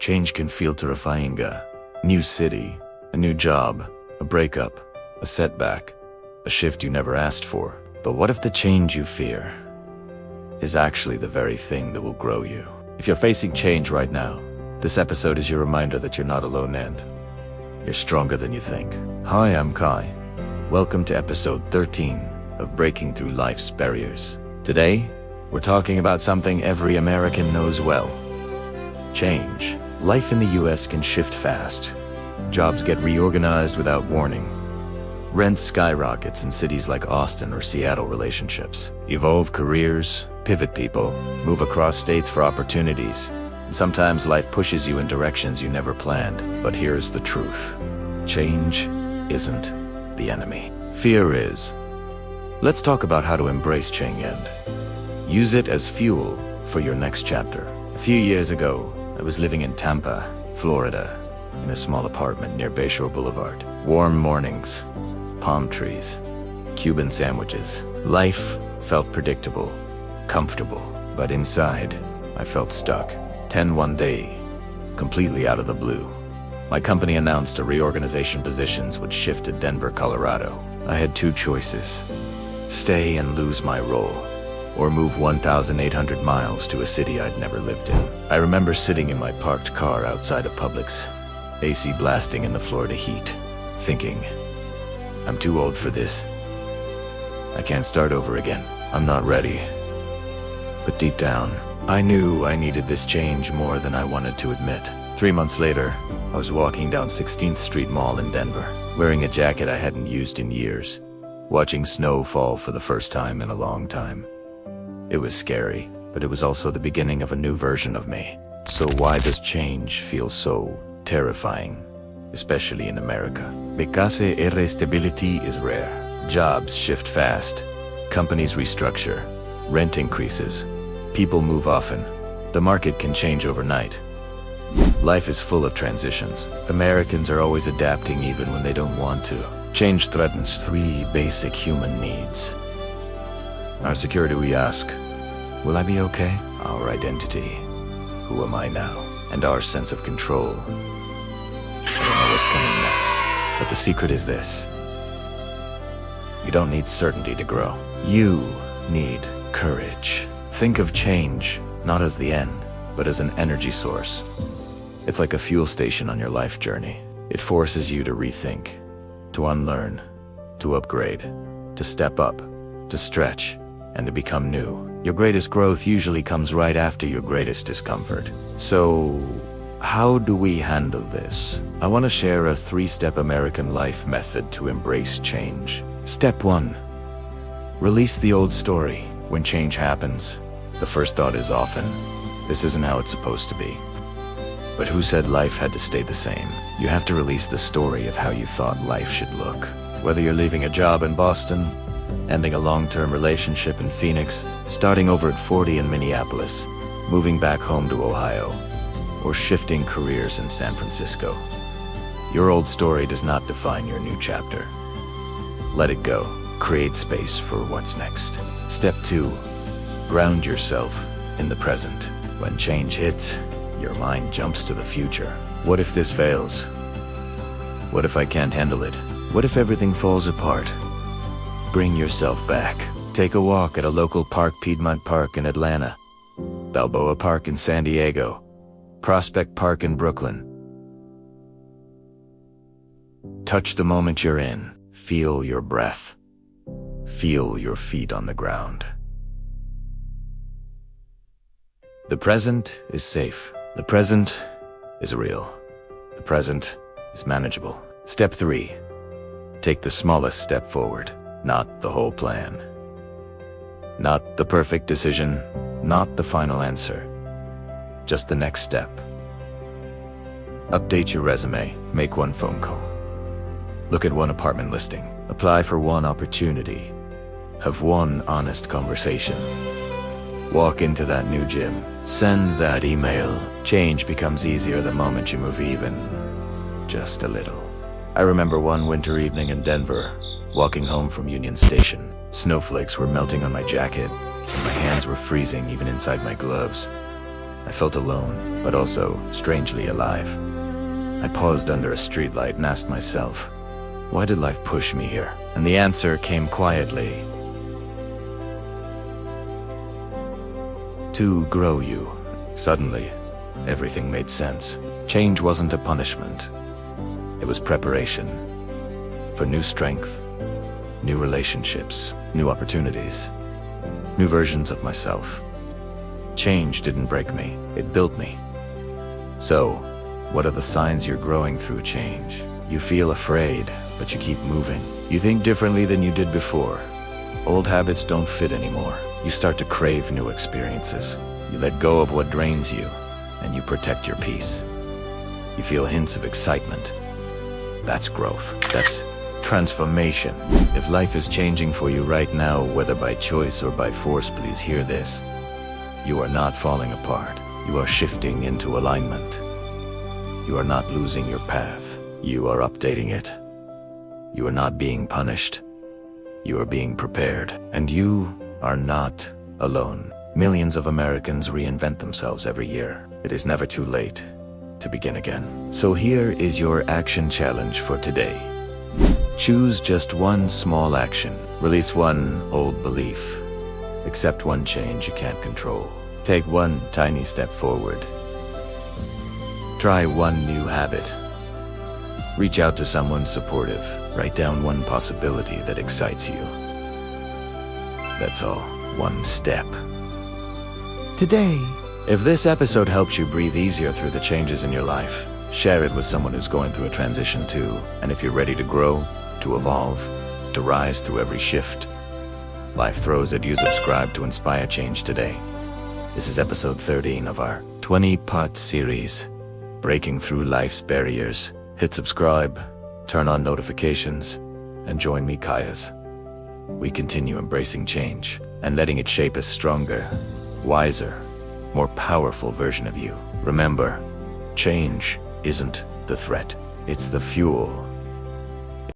Change can feel terrifying. New city, a new job, a breakup, a setback, a shift you never asked for. But what if the change you fear is actually the very thing that will grow you? If you're facing change right now, this episode is your reminder that you're not alone and you're stronger than you think. Hi, I'm Kai. Welcome to episode 13 of Breaking Through Life's Barriers. Today, we're talking about something every American knows well: change. Life in the US can shift fast. Jobs get reorganized without warning. Rent skyrockets in cities like Austin or Seattle. Relationships evolve, careers pivot, people move across states for opportunities. And sometimes life pushes you in directions you never planned. But here's the truth: change isn't the enemy. Fear is. Let's talk about how to embrace change and use it as fuel for your next chapter. A few years ago, I was living in Tampa, Florida, in a small apartment near Bayshore Boulevard. Warm mornings, palm trees, Cuban sandwiches. Life felt predictable, comfortable, but inside, I felt stuck. One day, completely out of the blue, my company announced a reorganization. Positions would shift to Denver, Colorado. I had two choices: stay and lose my role, or move 1,800 miles to a city I'd never lived in. I remember sitting in my parked car outside a Publix, AC blasting in the Florida heat, thinking, I'm too old for this. I can't start over again. I'm not ready. But deep down, I knew I needed this change more than I wanted to admit. 3 months later, I was walking down 16th Street Mall in Denver, wearing a jacket I hadn't used in years, watching snow fall for the first time in a long time. It was scary, but it was also the beginning of a new version of me. So why does change feel so terrifying, especially in America? Because stability is rare. Jobs shift fast, companies restructure, rent increases, people move often. The market can change overnight. Life is full of transitions. Americans are always adapting even when they don't want to. Change threatens three basic human needs. Our security, we ask, will I be okay? Our identity, who am I now? And our sense of control, I don't know what's coming next. But the secret is this: you don't need certainty to grow. You need courage. Think of change not as the end, but as an energy source. It's like a fuel station on your life journey. It forces you to rethink, to unlearn, to upgrade, to step up, to stretch, and to become new. Your greatest growth usually comes right after your greatest discomfort. So, how do we handle this? I want to share a 3-step American life method to embrace change. Step 1. Release the old story. When change happens, the first thought is often, this isn't how it's supposed to be. But who said life had to stay the same? You have to release the story of how you thought life should look. Whether you're leaving a job in Boston, ending a long-term relationship in Phoenix, starting over at 40 in Minneapolis, moving back home to Ohio, or shifting careers in San Francisco, your old story does not define your new chapter. Let it go. Create space for what's next. Step 2. Ground yourself in the present. When change hits, your mind jumps to the future. What if this fails? What if I can't handle it? What if everything falls apart? Bring yourself back. Take a walk at a local park: Piedmont Park in Atlanta, Balboa Park in San Diego, Prospect Park in Brooklyn. Touch the moment you're in. Feel your breath. Feel your feet on the ground. The present is safe. The present is real. The present is manageable. Step 3. Take the smallest step forward. Not the whole plan. Not the perfect decision. Not the final answer. Just the next step. Update your resume. Make one phone call. Look at one apartment listing. Apply for one opportunity. Have one honest conversation. Walk into that new gym. Send that email. Change becomes easier the moment you move even just a little. I remember one winter evening in Denver, walking home from Union Station. Snowflakes were melting on my jacket, and my hands were freezing even inside my gloves. I felt alone, but also strangely alive. I paused under a streetlight and asked myself, why did life push me here? And the answer came quietly. To grow you. Suddenly, everything made sense. Change wasn't a punishment. It was preparation for new strength, new relationships, new opportunities, new versions of myself. Change didn't break me, it built me. So, what are the signs you're growing through change? You feel afraid, but you keep moving. You think differently than you did before. Old habits don't fit anymore. You start to crave new experiences. You let go of what drains you, and you protect your peace. You feel hints of excitement. That's growth. That's transformation. If life is changing for you right now, whether by choice or by force, please hear this. You are not falling apart. You are shifting into alignment. You are not losing your path. You are updating it. You are not being punished. You are being prepared. And you are not alone. Millions of Americans reinvent themselves every year. It is never too late to begin again. So here is your action challenge for today. Choose just one small action. Release one old belief. Accept one change you can't control. Take one tiny step forward. Try one new habit. Reach out to someone supportive. Write down one possibility that excites you. That's all. One step. Today. If this episode helps you breathe easier through the changes in your life, share it with someone who's going through a transition too. And if you're ready to grow, to evolve, to rise through every shift life throws at you, subscribe to inspire change today. This is episode 13 of our 20-part series, Breaking Through Life's Barriers. Hit subscribe, turn on notifications, and join me, Kayas. We continue embracing change and letting it shape a stronger, wiser, more powerful version of you. Remember, change isn't the threat, it's the fuel